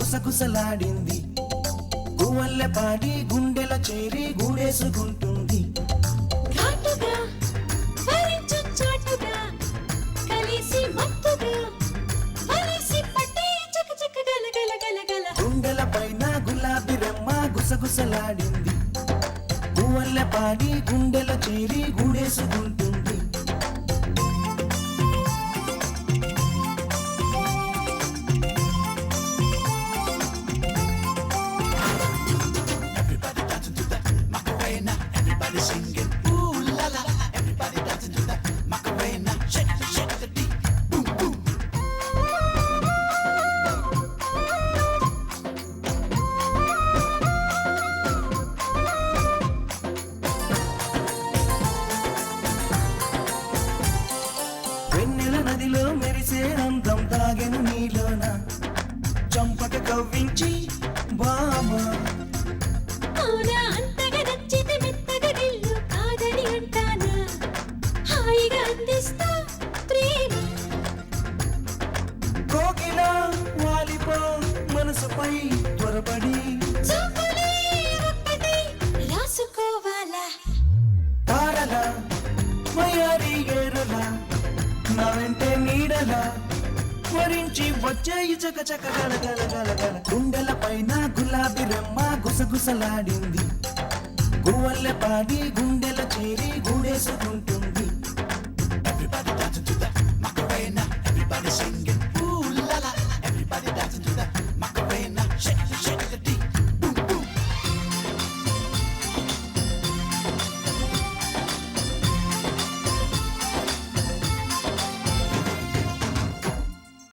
గుసగుసలాడింది. గువ్వల్లె పాడి గుండెల చేరి గూడేసుకుంటుంది. ఘాటుగా వరించు చాటుగా కలిసి మత్తుగా వలిసి పట్టే చక చక గల గల గల గల గుండెల పైన గులాబీ రెమ్మ గుసగుసలాడింది. గువ్వల్లె పాడి గుండెల చేరి గూడేసుకుంటుంది. వెన్నెల నదిలో మెరిసే అందం తాగెను నీలోన. చంపక కవ్వించి బామా అవునా అంతగా నచ్చితే మెత్తగా గిల్లు కాదని అంటానా హాయిగా అందిస్తా ప్రేమ కోకిల వాలిపో మనసుపై త్వరపడి చూపులే ఒక్కటి రాసుకోవాలా తారల మయారి ఏరులా నా వెంటే నీడలా వరించి వచ్చేయి చక చక గల గల గల గల. గుండెల పైన గులాబీ రెమ్మ గుసగుసలాడింది. గువ్వల్లె పాడి గుండెల చేరి గూడేసుకుంటుంది. Everybody dancing to the Macarena, everybody singing.